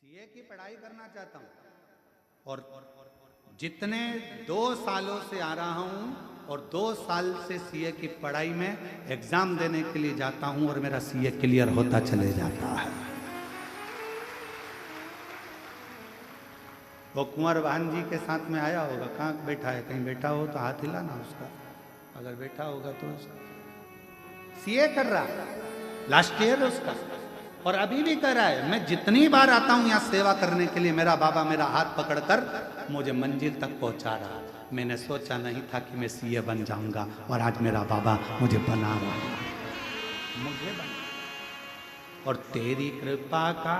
CA की पढ़ाई करना चाहता हूँ और जितने 2 सालों से आ रहा हूँ और 2 साल से सीए की पढ़ाई में एग्जाम देने के लिए जाता हूँ और मेरा सीए क्लियर होता चले जाता है। वो कुंवर भान जी के साथ में आया होगा, कहाँ बैठा है? कहीं बैठा हो तो हाथ हिलाना उसका, अगर बैठा होगा तो उसका सीए कर रहा है, लास्ट ईयर उसका, और अभी भी कर रहा है। मैं जितनी बार आता हूं यहाँ सेवा करने के लिए, मेरा बाबा मेरा हाथ पकड़कर मुझे मंजिल तक पहुंचा रहा। मैंने सोचा नहीं था कि मैं सीए बन जाऊंगा और आज मेरा बाबा मुझे बना रहा है, मुझे बना। और तेरी कृपा का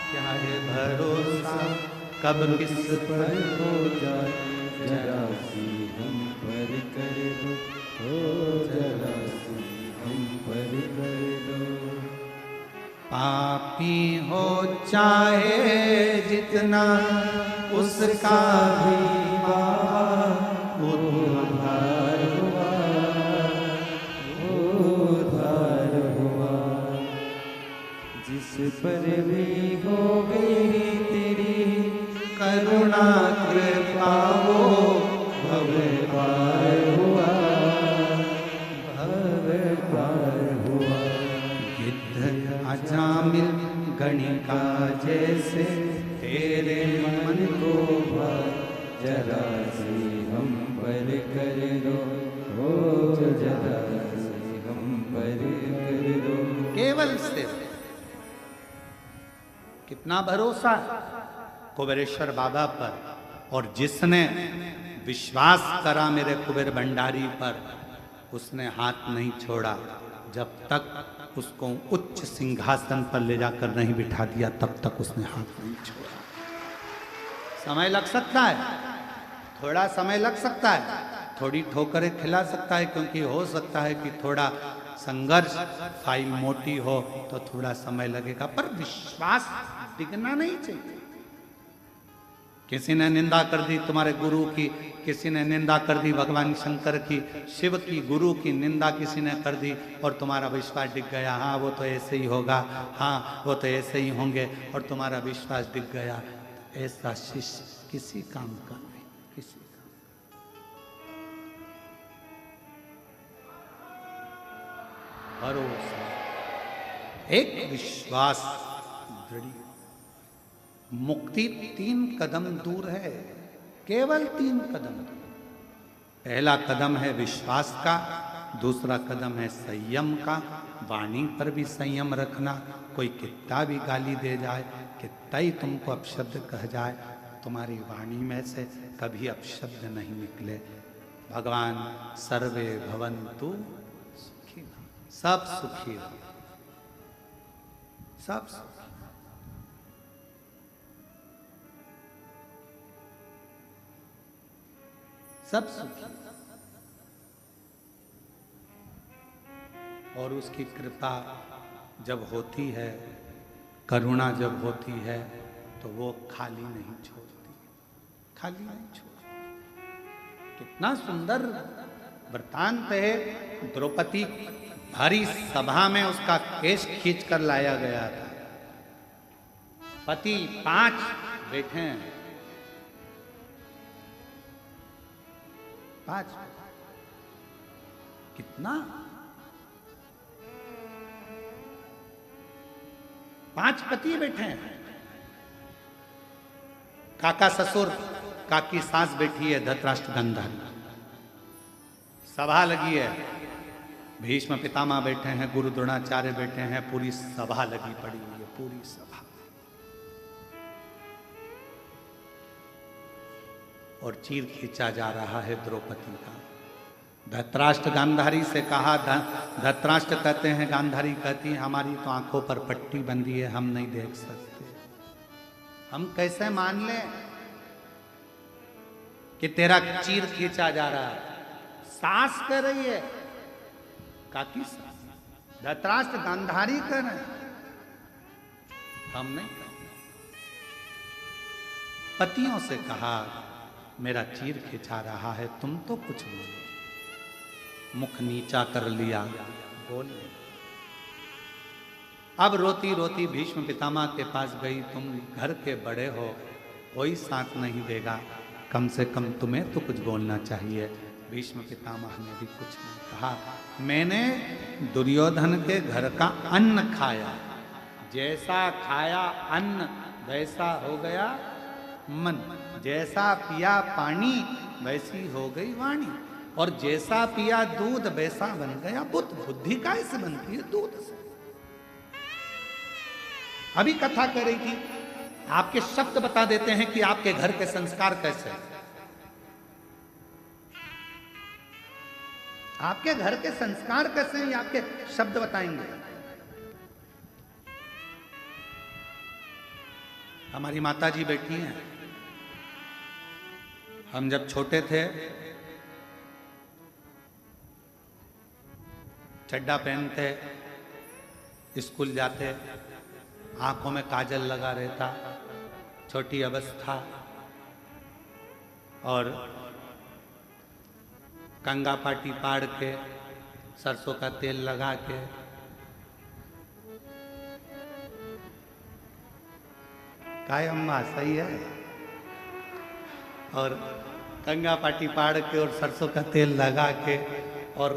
क्या है भरोसा, कब किस पर हो जाए, जरा सी हम पर कर दो, हो जरा सी हम पर कर दो। पापी हो चाहे जितना उसका भी उद्धार हुआ, उद्धार हुआ। जिस पर भी हो गई तेरी करुणा कृपा वो भव पार हुआ, भव पार हुआ। गिद्ध अजामिल गणिका जैसे तेरे मन को जरा सी हम पर कर दो, हो जरा सी हम पर कर दो। केवल से कितना भरोसा कुबेरेश्वर बाबा पर, और जिसने विश्वास करा मेरे कुबेर भंडारी पर, उसने हाथ नहीं छोड़ा जब तक उसको उच्च सिंहासन पर ले जाकर नहीं बिठा दिया, तब तक उसने हाथ नहीं छोड़ा। समय लग सकता है, थोड़ा समय लग सकता है, थोड़ी ठोकरें खिला सकता है, क्योंकि हो सकता है कि थोड़ा संघर्ष, फाइल मोटी हो तो थोड़ा समय लगेगा, पर विश्वास डिगना नहीं चाहिए। किसी ने निंदा कर दी तुम्हारे गुरु की, किसी ने निंदा कर दी भगवान शंकर की, शिव की, गुरु की निंदा किसी ने कर दी और तुम्हारा विश्वास डिग गया। हाँ वो तो ऐसे ही होगा, हाँ वो तो ऐसे ही होंगे, और तुम्हारा विश्वास डिग गया। ऐसा शिष्य किसी काम का नहीं, किसी का। भरोसा, एक विश्वास दृढ़। मुक्ति 3 कदम दूर है, केवल 3 कदम। पहला कदम है विश्वास का, दूसरा कदम है संयम का, वाणी पर भी संयम रखना। कोई कितना भी गाली दे जाए, कितना ही तुमको अपशब्द कह जाए, तुम्हारी वाणी में से कभी अपशब्द नहीं निकले। भगवान सर्वे भवन्तु सुखी, सब सुखी हो, सब सुखी। सब सुखी, और उसकी कृपा जब होती है, करुणा जब होती है, तो वो खाली नहीं छोड़ती, खाली नहीं छोड़ती। कितना सुंदर वृत्तांत है। द्रौपदी भारी सभा में उसका केश खींच कर लाया गया था। पति 5 बैठे हैं, 5, कितना 5 पति बैठे हैं। काका ससुर, काकी सास बैठी है, धृतराष्ट्र गांधारी। सभा लगी है, भीष्म पितामह बैठे हैं, गुरु द्रोणाचार्य बैठे हैं, पूरी सभा लगी पड़ी हुई है, पूरी सभा। और चीर खींचा जा रहा है द्रौपदी का। धृतराष्ट्र गांधारी से कहा, धृतराष्ट्र कहते हैं, गांधारी कहती है, हमारी तो आंखों पर पट्टी बंधी है, हम नहीं देख सकते। हम कैसे मान लें कि तेरा चीर खींचा जा रहा है? सास कह रही है, काकी सास, धृतराष्ट्र गांधारी कह रहे हैं, हम नहीं कहेंगे। पतियों से कहा, मेरा चीर खींचा रहा है, तुम तो कुछ बोलो। मुख नीचा कर लिया, बोले। अब रोती रोती भीष्म पितामह के पास गई, तुम घर के बड़े हो, कोई साथ नहीं देगा, कम से कम तुम्हें तो कुछ बोलना चाहिए। भीष्म पितामह ने भी कुछ नहीं कहा। मैंने दुर्योधन के घर का अन्न खाया, जैसा खाया अन्न वैसा हो गया मन, जैसा पिया पानी वैसी हो गई वाणी, और जैसा पिया दूध वैसा बन गया बुद्ध। बुद्धि कैसे बनती है? दूध से। अभी कथा कर रही थी, आपके शब्द बता देते हैं कि आपके घर के संस्कार कैसे हैं। आपके घर के संस्कार कैसे हैं, ये आपके शब्द बताएंगे। हमारी माता जी बैठी हैं, हम जब छोटे थे चड्डा पहनते, स्कूल जाते, आंखों में काजल लगा रहता, छोटी अवस्था, और कंगा पाटी पाड़ के सरसों का तेल लगा के काय अम्मा सही है, और कंगा पाटी पाड़ के और सरसों का तेल लगा के, और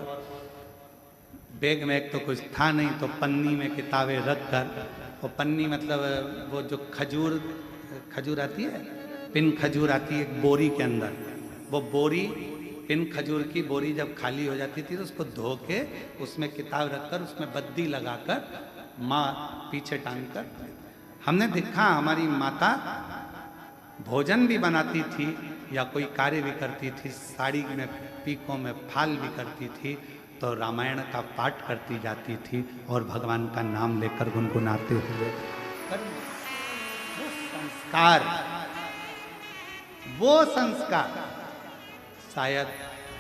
बैग में एक तो कुछ था नहीं तो पन्नी में किताबें रख कर, वो पन्नी मतलब वो जो खजूर आती है, पिन खजूर आती है एक बोरी के अंदर, वो बोरी पिन खजूर की बोरी जब खाली हो जाती थी तो उसको धो के उसमें किताब रखकर उसमें बद्दी लगाकर माँ पीछे टांग कर, हमने देखा हमारी माता भोजन भी बनाती थी या कोई कार्य भी करती थी, साड़ी में पीकों में फाल भी करती थी, तो रामायण का पाठ करती जाती थी और भगवान का नाम लेकर गुनगुनाते हुए। वो संस्कार शायद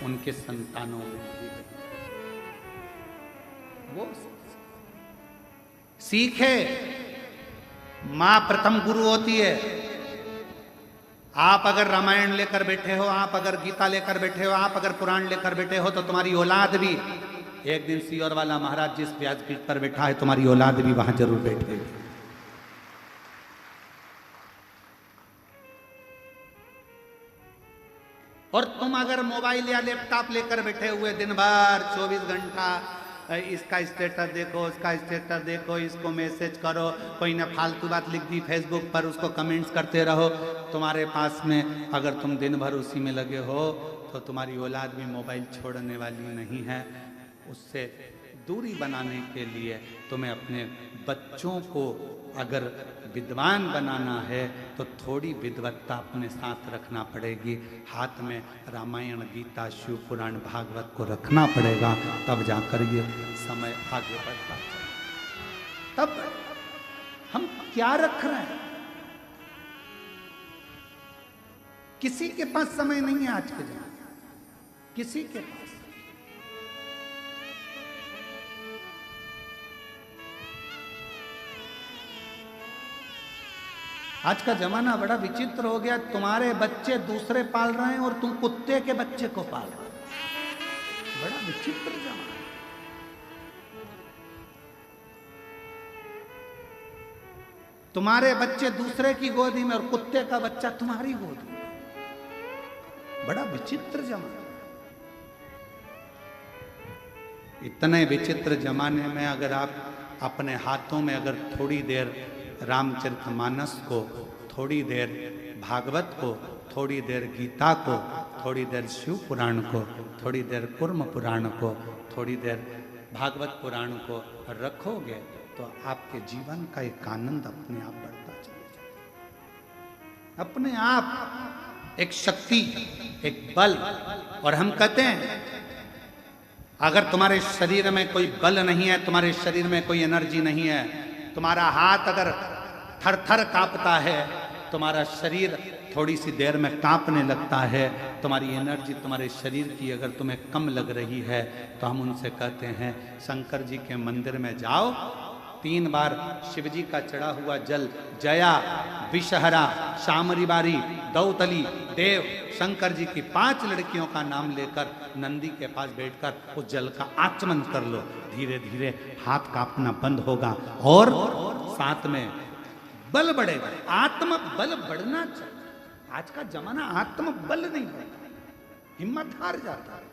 उनके संतानों में भी वो सीखे। मां प्रथम गुरु होती है। आप अगर रामायण लेकर बैठे हो, आप अगर गीता लेकर बैठे हो, आप अगर पुराण लेकर बैठे हो, तो तुम्हारी औलाद भी एक दिन सियोर वाला महाराज जिस व्यासपीठ पर बैठा है, तुम्हारी औलाद भी वहां जरूर बैठेगी। और तुम अगर मोबाइल या लैपटॉप लेकर बैठे हुए दिन भर 24 घंटा इसका स्टेटस देखो, उसका स्टेटस देखो, इसको मैसेज करो, कोई ने फालतू बात लिख दी फेसबुक पर, उसको कमेंट्स करते रहो, तुम्हारे पास में अगर तुम दिन भर उसी में लगे हो तो तुम्हारी औलाद भी मोबाइल छोड़ने वाली नहीं है। उससे दूरी बनाने के लिए तुम्हें अपने बच्चों को अगर विद्वान बनाना है तो थोड़ी विद्वत्ता अपने साथ रखना पड़ेगी। हाथ में रामायण, गीता, शिव पुराण, भागवत को रखना पड़ेगा, तब जाकर ये समय आगे बढ़ता है। तब हम क्या रख रहे हैं? किसी के पास समय नहीं है आज के जमाने, किसी के पास। आज का जमाना बड़ा विचित्र हो गया। तुम्हारे बच्चे दूसरे पाल रहे हैं और तुम कुत्ते के बच्चे को पाल रहे हो। बड़ा विचित्र जमाना। तुम्हारे बच्चे दूसरे की गोदी में और कुत्ते का बच्चा तुम्हारी गोदी में। बड़ा विचित्र जमाना। इतने विचित्र जमाने में अगर आप अपने हाथों में अगर थोड़ी देर रामचरितमानस को, थोड़ी देर भागवत को, थोड़ी देर गीता को, थोड़ी देर शिव पुराण को, थोड़ी देर कुर्म पुराण को, थोड़ी देर भागवत पुराण को रखोगे तो आपके जीवन का एक आनंद अपने आप बढ़ता चलेगा। अपने आप एक शक्ति, एक बल। और हम कहते हैं अगर तुम्हारे शरीर में कोई बल नहीं है, तुम्हारे शरीर में कोई एनर्जी नहीं है, तुम्हारा हाथ अगर थर थर कांपता है, तुम्हारा शरीर थोड़ी सी देर में कांपने लगता है, तुम्हारी एनर्जी तुम्हारे शरीर की अगर तुम्हें कम लग रही है, तो हम उनसे कहते हैं शंकर जी के मंदिर में जाओ, 3 बार शिवजी का चढ़ा हुआ जल जया, विषहरा, शामरीबारी, दौतली, देव, शंकर जी की 5 लड़कियों का नाम लेकर नंदी के पास बैठकर उस जल का आचमन कर लो। धीरे धीरे हाथ कांपना बंद होगा और साथ में बल बढ़ेगा। आत्म बल बढ़ना चाहिए। आज का जमाना आत्म बल नहीं बढ़ता, हिम्मत हार जाता है।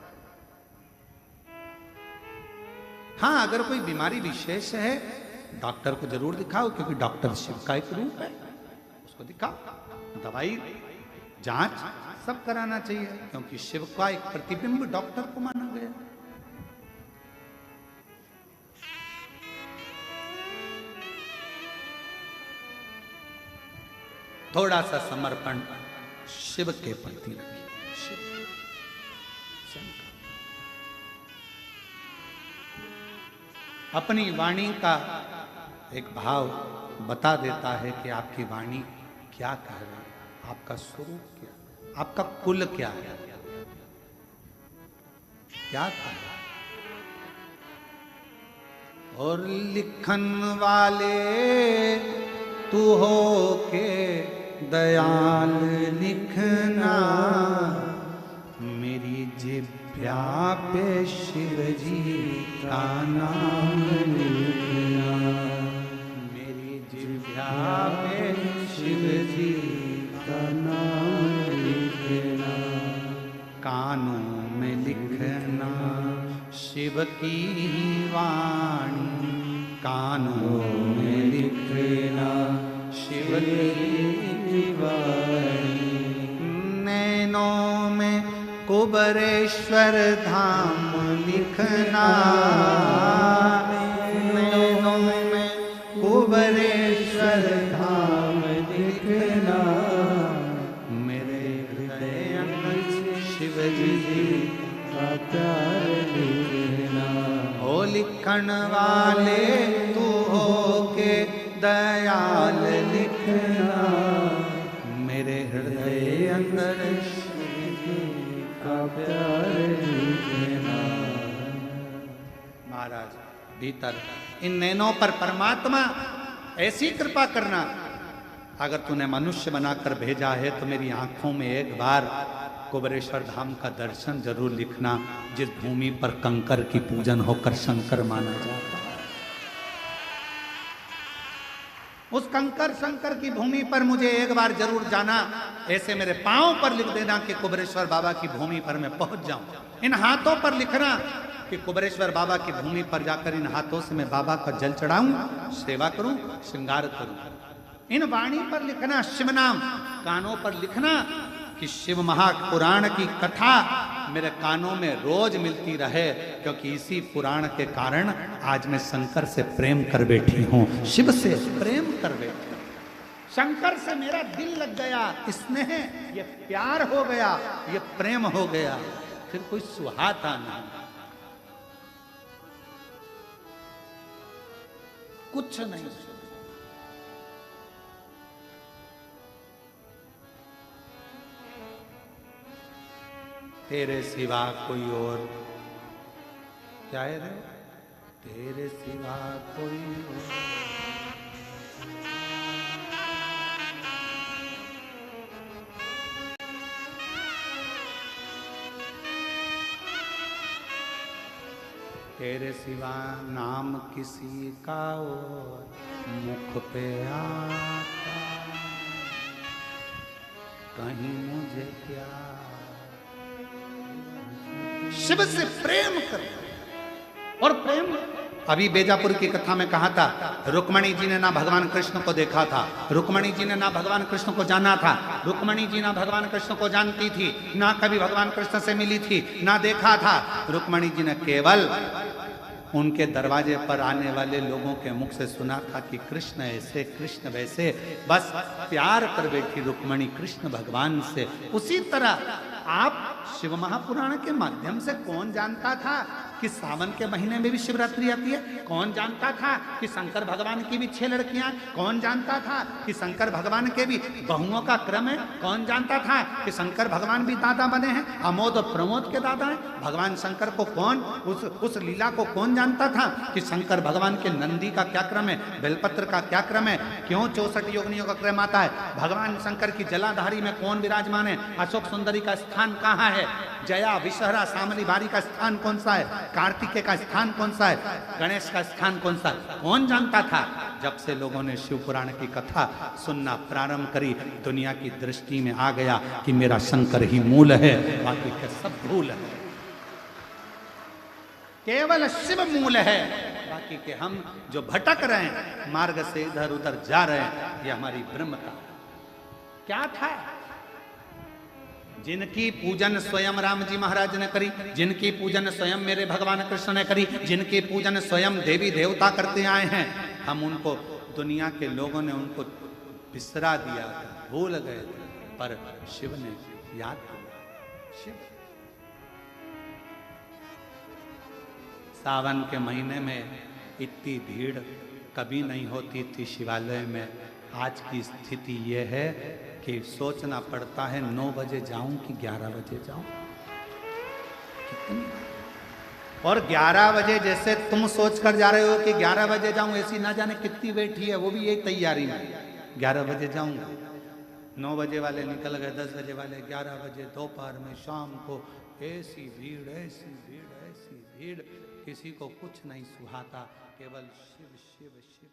हाँ, अगर कोई बीमारी विशेष है डॉक्टर को जरूर दिखाओ, क्योंकि डॉक्टर शिव का एक रूप है, उसको दिखाओ। दवाई, जांच सब कराना चाहिए, क्योंकि शिव का एक प्रतिबिंब डॉक्टर को माना गया। थोड़ा सा समर्पण शिव के प्रति रखिए। शिव, शंकर। अपनी वाणी का एक भाव बता देता है कि आपकी वाणी क्या कह रही है, आपका स्वरूप क्या, आपका कुल क्या है, क्या कह रहा है। और लिखन वाले तू हो के दयाल लिखना, मेरी जिभ्या पे शिव जी का नाम लिखना, मेरी जिभ्या पे शिव जी का नाम लिखना, कानों में लिखना शिव की वाणी, कानों में लिखना शिव की वाणी, नैनों में कुबरेश्वर धाम लिखना, नैनों में कुबरेश्वर धाम लिखना, मेरे हृदय में शिव जी का प्यार लिखना। ओ लिखन वाले तू हो के दयाल लिखना, मेरे हृदय अंदर का प्यार लिखना। महाराज, भीतर इन नैनों पर परमात्मा ऐसी कृपा करना, अगर तूने मनुष्य बनाकर भेजा है तो मेरी आंखों में एक बार कुबरेश्वर धाम का दर्शन जरूर लिखना, जिस भूमि पर कंकर की पूजन होकर शंकर माना जाता है। उस कंकर शंकर की भूमि पर मुझे एक बार जरूर जाना, ऐसे मेरे पांव पर लिख देना कि कुबरेश्वर बाबा की भूमि पर मैं पहुंच जाऊं। इन हाथों पर लिखना कि कुबरेश्वर बाबा की भूमि पर जाकर इन हाथों से मैं बाबा का जल चढ़ाऊं, सेवा करूं, श्रृंगार करूं। इन वाणी पर लिखना शिव नाम, कानों पर लिखना कि शिव महापुराण की कथा मेरे कानों में रोज मिलती रहे, क्योंकि इसी पुराण के कारण आज मैं शंकर से प्रेम कर बैठी हूं, शिव से प्रेम कर बैठी हूं। शंकर से मेरा दिल लग गया, स्नेह, ये प्यार हो गया, ये प्रेम हो गया, फिर कोई सुहाता नहीं, कुछ नहीं। तेरे सिवा कोई और क्या है रे? तेरे सिवा कोई और, तेरे सिवा नाम किसी का और मुख पे आता, कहीं मुझे प्यार। शिव से प्रेम करो। और प्रेम, अभी बेजापुर की कथा में कहा था, रुक्मणी जी ने ना भगवान कृष्ण को देखा था, रुक्मणी जी ने ना भगवान कृष्ण को जाना था, रुक्मणी जी ना भगवान कृष्ण को जानती थी, ना कभी भगवान कृष्ण से मिली थी, ना देखा था। रुक्मणी जी ने केवल उनके दरवाजे पर आने वाले लोगों के मुख से सुना था कि कृष्ण ऐसे, कृष्ण वैसे, बस प्यार कर बैठी रुक्मणी कृष्ण भगवान से। उसी तरह आप शिव महापुराण के माध्यम से कौन जानता था कि सावन के महीने में भी शिवरात्रि आती है? कौन जानता था कि शंकर भगवान की भी 6 लड़कियां? कौन जानता था कि शंकर भगवान के भी बहुओं का क्रम है? कौन जानता था कि शंकर भगवान भी दादा बने हैं, अमोद और प्रमोद के दादा हैं? भगवान शंकर को कौन, उस लीला को कौन जानता था कि शंकर भगवान के नंदी का क्या क्रम है, बेलपत्र का क्या क्रम है, क्यों 64 योगिनियों का क्रम आता है? भगवान शंकर की जलाधारी में कौन विराजमान है? अशोक सुंदरी का स्थान कहाँ है? जया विषहरा सामली बारी का स्थान कौन सा है? कार्तिकेय का स्थान कौन सा है? गणेश का स्थान कौन सा है? कौन जानता था? जब से लोगों ने शिव पुराण की कथा सुनना प्रारंभ करी, दुनिया की दृष्टि में आ गया कि मेरा शंकर ही मूल है, बाकी के सब भूल है। केवल शिव मूल है, बाकी के हम जो भटक रहे हैं मार्ग से इधर उधर जा रहे हैं, ये हमारी ब्रह्मता। क्या था? जिनकी पूजन स्वयं राम जी महाराज ने करी, जिनकी पूजन स्वयं मेरे भगवान कृष्ण ने करी, जिनकी पूजन स्वयं देवी देवता करते आए हैं, हम उनको, दुनिया के लोगों ने उनको बिसरा दिया, भूल गए, पर शिव ने याद किया। शिव सावन के महीने में इतनी भीड़ कभी नहीं होती थी शिवालय में। आज की स्थिति यह है कि सोचना पड़ता है 9 बजे जाऊं कि 11 बजे जाऊं। कितनी, और 11 बजे जैसे तुम सोच कर जा रहे हो कि 11 बजे जाऊं, ऐसी ना जाने कितनी बैठी है, वो भी यही तैयारी में 11 बजे जाऊंगा। 9 बजे वाले निकल गए, 10 बजे वाले 11 बजे, दोपहर में, शाम को, ऐसी भीड़, ऐसी भीड़, ऐसी भीड़, किसी को कुछ नहीं सुहाता, केवल शिव शिव शिव।